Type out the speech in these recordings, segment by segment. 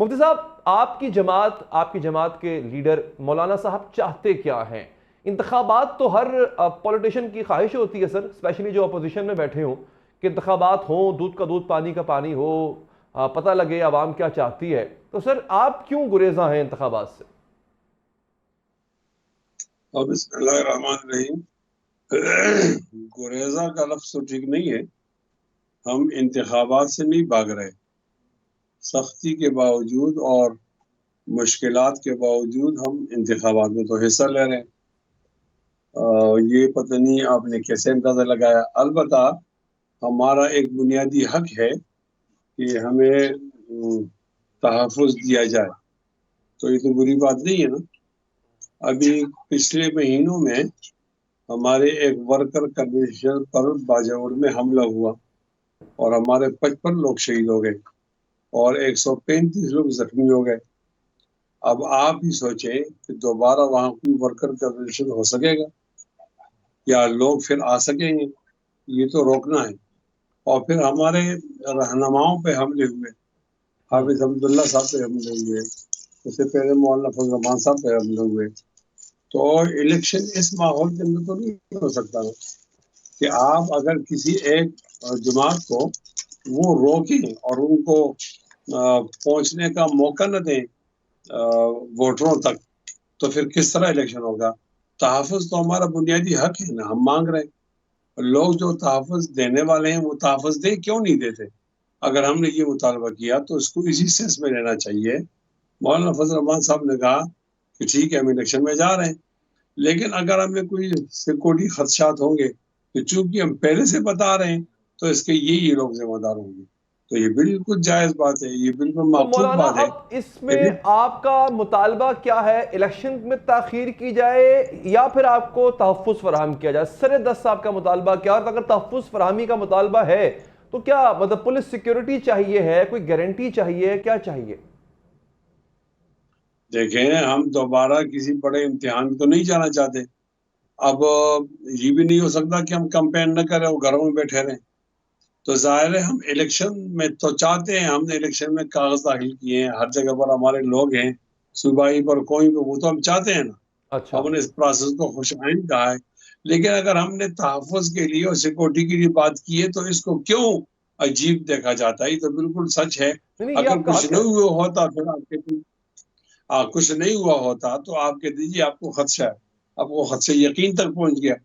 مفتی صاحب، آپ کی جماعت کے لیڈر مولانا صاحب چاہتے کیا ہیں؟ انتخابات تو ہر پولیٹیشین کی خواہش ہوتی ہے سر، اسپیشلی جو اپوزیشن میں بیٹھے ہوں، کہ انتخابات ہوں، دودھ کا دودھ پانی کا پانی ہو، پتہ لگے عوام کیا چاہتی ہے. تو سر آپ کیوں گریزاں ہیں انتخابات سے؟ بسم اللہ الرحمن الرحیم. گریزہ کا لفظ تو ٹھیک نہیں ہے. ہم انتخابات سے نہیں بھاگ رہے. سختی کے باوجود اور مشکلات کے باوجود ہم انتخابات میں تو حصہ لے رہے ہیں. یہ پتہ نہیں آپ نے کیسے اندازہ لگایا. البتہ ہمارا ایک بنیادی حق ہے کہ ہمیں تحفظ دیا جائے، تو یہ تو بری بات نہیں ہے نا. ابھی پچھلے مہینوں میں ہمارے ایک ورکر کنوینشن پر باجوڑ میں حملہ ہوا اور ہمارے 55 لوگ شہید ہو گئے اور 135 لوگ زخمی ہو گئے. اب آپ ہی سوچیں کہ دوبارہ وہاں کوئی ورکر کنوینشن ہو سکے گا یا لوگ پھر آ سکیں گے؟ یہ تو روکنا ہے. اور پھر ہمارے رہنماؤں پہ حملے ہوئے، حافظ عبداللہ صاحب پہ حملے ہوئے، اس سے پہلے مولانا فضل الرحمان صاحب پہ حملے ہوئے. تو الیکشن اس ماحول کے اندر تو نہیں ہو سکتا کہ آپ اگر کسی ایک جماعت کو وہ روکیں اور ان کو پہنچنے کا موقع نہ دیں ووٹروں تک، تو پھر کس طرح الیکشن ہوگا؟ تحفظ تو ہمارا بنیادی حق ہے نا، ہم مانگ رہے ہیں. لوگ جو تحفظ دینے والے ہیں وہ تحفظ دیں، کیوں نہیں دیتے؟ اگر ہم نے یہ مطالبہ کیا تو اس کو اسی سینس میں لینا چاہیے. مولانا فضل الرحمان صاحب نے کہا کہ ٹھیک ہے ہم الیکشن میں جا رہے ہیں، لیکن اگر ہمیں کوئی سیکورٹی خدشات ہوں گے تو چونکہ ہم پہلے سے بتا رہے ہیں تو اس کے یہی لوگ ذمہ دار ہوں گے. تو یہ بالکل جائز بات ہے، یہ بالکل تو معقول مولانا بات ہے. اب اس میں آپ کا مطالبہ کیا ہے؟ الیکشن میں تاخیر کی جائے یا پھر آپ کو تحفظ فراہم کیا جائے؟ سر دست صاحب کا مطالبہ کیا؟ اور اگر تحفظ فراہمی کا مطالبہ ہے تو کیا مطلب پولیس سیکیورٹی چاہیے ہے، کوئی گارنٹی چاہیے، کیا چاہیے؟ دیکھیں، ہم دوبارہ کسی بڑے امتحان میں تو نہیں جانا چاہتے. اب یہ بھی نہیں ہو سکتا کہ ہم کمپین نہ کریں اور گھروں میں بیٹھے رہیں. تو ظاہر ہے ہم الیکشن میں تو چاہتے ہیں. ہم نے الیکشن میں کاغذ داخل کیے ہیں، ہر جگہ پر ہمارے لوگ ہیں، صوبائی پر کوئی پہ، وہ تو ہم چاہتے ہیں نا. اچھا، ہم نے اس پروسیس کو خوش آئند کہا ہے. لیکن اگر ہم نے تحفظ کے لیے اور سیکورٹی کے لیے بات کی ہے تو اس کو کیوں عجیب دیکھا جاتا ہے؟ یہ تو بالکل سچ ہے. نہیں یہ اگر آپ کا کچھ حق ہے. نہیں ہوا ہوتا پھر آپ کے کچھ نہیں ہوا ہوتا تو آپ کہہ دیجیے آپ کو خدشہ ہے، آپ کو خدشہ یقین تک پہنچ گیا.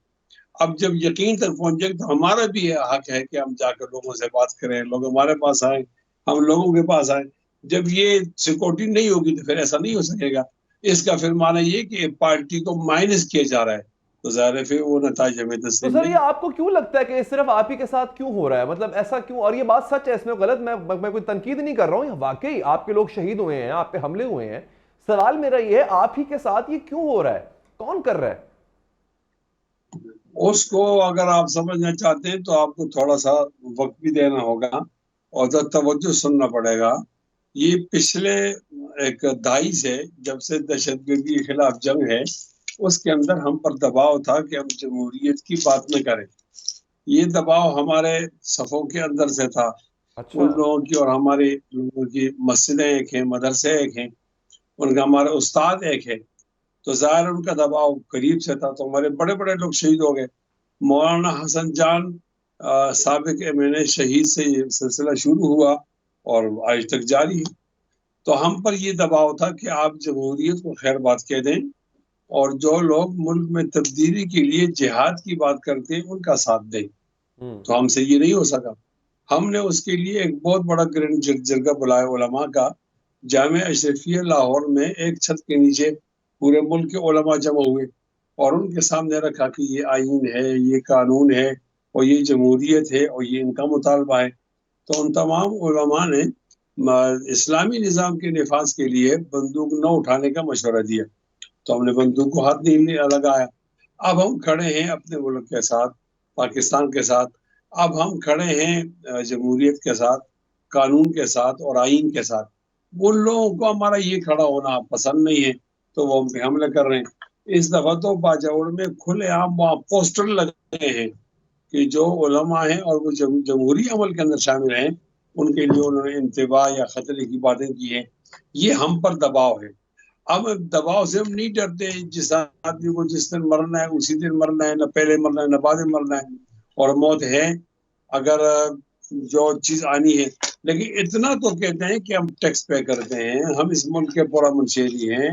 اب جب یقین تک پہنچ جائے تو ہمارا بھی حق ہے کہ ہم جا کر لوگوں سے بات کریں، لوگ ہمارے پاس آئیں، ہم لوگوں کے پاس آئیں. جب یہ سیکورٹی نہیں ہوگی تو پھر ایسا نہیں ہو سکے گا. اس کا پھر معنی یہ کہ پارٹی کو مائنس کیا جا رہا ہے، تو ظاہر ہے پھر وہ نتائج ہمیں تو تسلیم سر نہیں. یہ آپ کو کیوں لگتا ہے کہ صرف آپ ہی کے ساتھ کیوں ہو رہا ہے؟ مطلب ایسا کیوں؟ اور یہ بات سچ ہے، اس میں غلط میں کوئی تنقید نہیں کر رہا ہوں. واقعی آپ کے لوگ شہید ہوئے ہیں، آپ پہ حملے ہوئے ہیں. سوال میرا یہ ہے آپ ہی کے ساتھ یہ کیوں ہو رہا ہے؟ کون کر رہا ہے؟ اس کو اگر آپ سمجھنا چاہتے ہیں تو آپ کو تھوڑا سا وقت بھی دینا ہوگا اور توجہ سننا پڑے گا. یہ پچھلے ایک دہائی سے جب سے دہشت گردی کے خلاف جنگ ہے اس کے اندر ہم پر دباؤ تھا کہ ہم جمہوریت کی بات نہ کریں. یہ دباؤ ہمارے صفوں کے اندر سے تھا. اچھا، ان لوگوں کی اور ہمارے لوگوں کی مسجدیں ایک ہیں، مدرسے ایک ہیں، ان کا ہمارا استاد ایک ہے. تو ظاہر ان کا دباؤ قریب سے تھا تو ہمارے بڑے بڑے لوگ شہید ہو گئے. مولانا حسن جان سابق MNA شہید سے یہ سلسلہ شروع ہوا اور آج تک جاری ہے. تو ہم پر یہ دباؤ تھا کہ آپ جمہوریت کو خیر بات کہہ دیں اور جو لوگ ملک میں تبدیلی کے لیے جہاد کی بات کرتے ہیں ان کا ساتھ دیں. تو ہم سے یہ نہیں ہو سکا. ہم نے اس کے لیے ایک بہت بڑا گرینڈ جرگہ بلایا علماء کا، جامعہ اشرفیہ لاہور میں ایک چھت کے نیچے پورے ملک کے علماء جمع ہوئے اور ان کے سامنے رکھا کہ یہ آئین ہے، یہ قانون ہے اور یہ جمہوریت ہے اور یہ ان کا مطالبہ ہے. تو ان تمام علماء نے اسلامی نظام کے نفاذ کے لیے بندوق نہ اٹھانے کا مشورہ دیا. تو ہم نے بندوق کو ہاتھ نہیں لگایا. اب ہم کھڑے ہیں اپنے ملک کے ساتھ، پاکستان کے ساتھ. اب ہم کھڑے ہیں جمہوریت کے ساتھ، قانون کے ساتھ اور آئین کے ساتھ. ان لوگوں کو ہمارا یہ کھڑا ہونا پسند نہیں ہے تو وہ ہم پہ حملہ کر رہے ہیں. اس دفعہ تو باجوڑ میں کھلے عام وہاں پوسٹر لگے ہیں کہ جو علماء ہیں اور وہ جمہوری عمل کے اندر شامل ہیں ان کے لیے انہوں نے انتباہ یا خطرے کی باتیں کی ہیں. یہ ہم پر دباؤ ہے. اب دباؤ سے ہم نہیں ڈرتے. جس آدمی کو جس دن مرنا ہے اسی دن مرنا ہے، نہ پہلے مرنا ہے نہ بعد میں مرنا ہے، اور موت ہے اگر جو چیز آنی ہے. لیکن اتنا تو کہتے ہیں کہ ہم ٹیکس پے کرتے ہیں، ہم اس ملک کے پورا منشیری ہیں،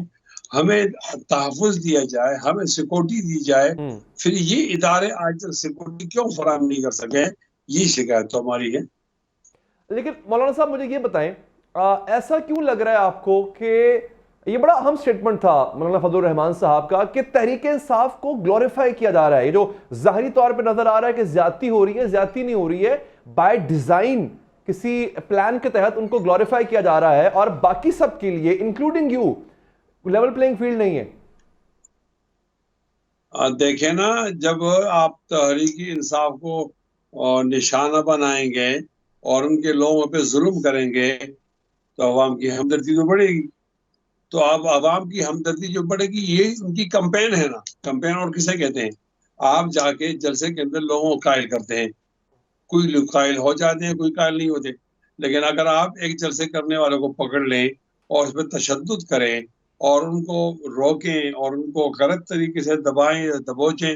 ہمیں تحفظ دیا جائے، ہمیں سیکورٹی دی جائے. پھر یہ ادارے آج تک سیکورٹی کیوں فراہم نہیں کر سکے؟ یہ شکایت تو ہماری ہے. لیکن مولانا صاحب مجھے یہ بتائیں، ایسا کیوں لگ رہا ہے آپ کو کہ یہ بڑا اہم سٹیٹمنٹ تھا مولانا فضل الرحمان صاحب کا کہ تحریک انصاف کو گلوریفائی کیا جا رہا ہے؟ یہ جو ظاہری طور پہ نظر آ رہا ہے کہ زیادتی ہو رہی ہے، زیادتی نہیں ہو رہی ہے، بائی ڈیزائن کسی پلان کے تحت ان کو گلوریفائی کیا جا رہا ہے، اور باقی سب کے لیے including you level playing field نہیں ہے. دیکھیں نا، جب آپ تحریک انصاف کو نشانہ بنائیں گے اور ان کے لوگوں پہ ظلم کریں گے تو عوام کی ہمدردی تو بڑھے گی. تو اب عوام کی ہمدردی جو بڑھے گی، یہ ان کی کمپین ہے نا. کمپین اور کسے کہتے ہیں؟ آپ جا کے جلسے کے اندر لوگوں کو قائل کرتے ہیں. کوئی لوگ قائل ہو جاتے ہیں، کوئی قائل نہیں ہوتے. لیکن اگر آپ ایک جلسے کرنے والوں کو پکڑ لیں اور اس پہ تشدد کریں اور ان کو روکیں اور ان کو غلط طریقے سے دبائیں دبوچیں،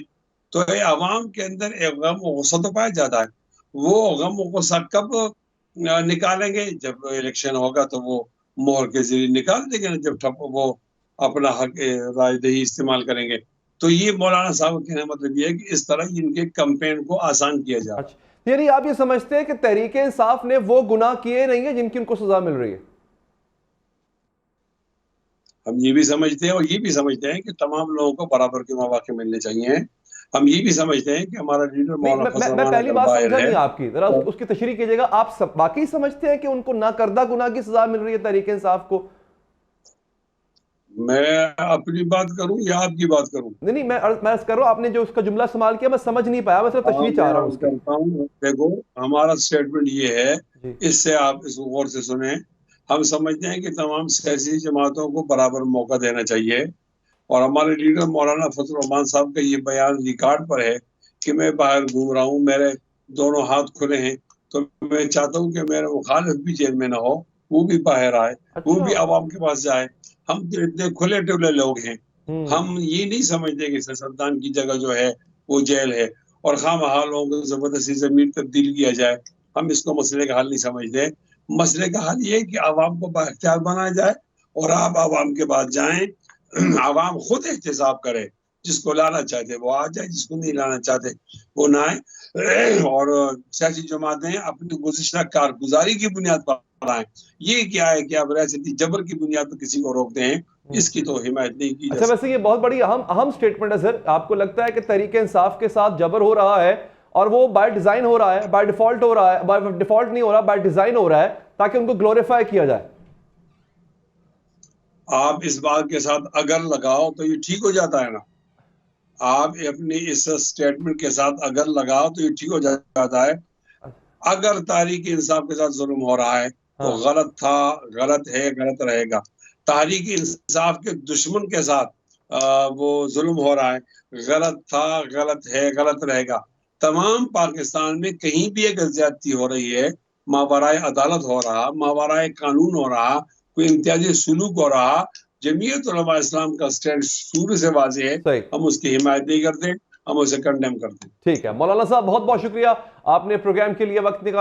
تو عوام کے اندر ایک غم و غصہ تو پایا جاتا ہے. وہ غم و غصہ کب نکالیں گے؟ جب الیکشن ہوگا تو وہ مہر کے ذریعے نکال دیں گے، جب وہ اپنا حق رائے دہی استعمال کریں گے. تو یہ مولانا صاحب کہنے کا مطلب یہ ہے کہ اس طرح ان کے کمپین کو آسان کیا جا رہا ہے. یعنی آپ یہ سمجھتے ہیں کہ تحریک انصاف نے وہ گناہ کیے نہیں ہیں جن کی ان کو سزا مل رہی ہے؟ ہم یہ بھی سمجھتے ہیں اور یہ بھی سمجھتے ہیں کہ تمام لوگوں کو برابر کے مواقع ملنے چاہیے. ہم یہ بھی سمجھتے ہیں کہ ہمارا لیڈر مولانا فضل میں پہلی بات سمجھا نہیں آپ کی، ذرا ہے. اس کی تشریح کیجئے گا. آپ واقعی سمجھتے ہیں کہ ان کو نہ کردہ گناہ کی سزا مل رہی ہے تحریک انصاف کو؟ میں اپنی بات کروں یا آپ کی بات کروں؟ نہیں، میں عرض کر رہا ہوں، آپ نے جو اس کا جملہ استعمال کیا میں سمجھ نہیں پایا، میں صرف تشریح چاہ رہا ہوں اس کی. دیکھو، ہمارا سٹیٹمنٹ یہ ہے، جی. اس سے آپ اس کو غور سے سنیں. ہم سمجھتے ہیں کہ تمام سیاسی جماعتوں کو برابر موقع دینا چاہیے، اور ہمارے لیڈر مولانا فضل الرحمان صاحب کا یہ بیان ریکارڈ پر ہے کہ میں باہر گھوم رہا ہوں، میرے دونوں ہاتھ کھلے ہیں، تو میں چاہتا ہوں کہ میرے مخالف بھی جیل میں نہ ہو، وہ بھی باہر آئے، وہ بھی عوام کے پاس جائے. ہم تو اتنے کھلے ٹولے لوگ ہیں، ہم یہ نہیں سمجھتے کہ سیاستدان کی جگہ جو ہے وہ جیل ہے اور خواہ لوگوں کو زبردستی زمین تبدیل کیا جائے. ہم اس کو مسئلے کا حل نہیں سمجھتے. مسئلے کا حل یہ کہ عوام کو بااختیار بنایا جائے اور آپ عوام کے بعد جائیں، عوام خود احتساب کرے. جس کو لانا چاہتے وہ آ جائے، جس کو نہیں لانا چاہتے وہ نہ آئے. اور سیاسی جماعتیں اپنی گزشتہ کارگزاری کی بنیاد پر آئیں. یہ کیا ہے کہ آپ ریاستی جبر کی بنیاد پر کسی کو روکتے ہیں، اس کی تو حمایت نہیں کی جا سکتی. ویسے یہ بہت بڑی اہم سٹیٹمنٹ ہے سر. آپ کو لگتا ہے کہ تحریک انصاف کے ساتھ جبر ہو رہا ہے اور وہ بائی ڈیزائن ہو رہا ہے، بائی ڈیفالٹ ہو رہا ہے، بائی ڈیفالٹ نہیں ہو رہا، بائی ڈیزائن ہو رہا ہے تاکہ ان کو گلوریفائی کیا جائے؟ آپ اس بات کے ساتھ اگر لگاؤ تو یہ ٹھیک ہو جاتا ہے نا. آپ اپنی اس سٹیٹمنٹ کے ساتھ اگر لگاؤ تو یہ ٹھیک ہو جاتا ہے. اگر تحریک انصاف کے ساتھ ظلم ہو رہا ہے تو غلط تھا، غلط ہے، غلط رہے گا. تحریک انصاف کے دشمن کے ساتھ وہ ظلم ہو رہا ہے، غلط تھا، غلط ہے، غلط رہے گا. تمام پاکستان میں کہیں بھی اگر زیادتی ہو رہی ہے، ماورائے عدالت ہو رہا، ماورائے قانون ہو رہا، کوئی امتیازی سلوک ہو رہا، جمعیت علماء اسلام کا سٹینڈ شروع سے واضح ہے. ہم اس کی حمایت نہیں کرتے، ہم اسے کنڈیم کرتے ہیں. ٹھیک ہے مولانا صاحب، بہت بہت شکریہ، آپ نے پروگرام کے لیے وقت نکالا.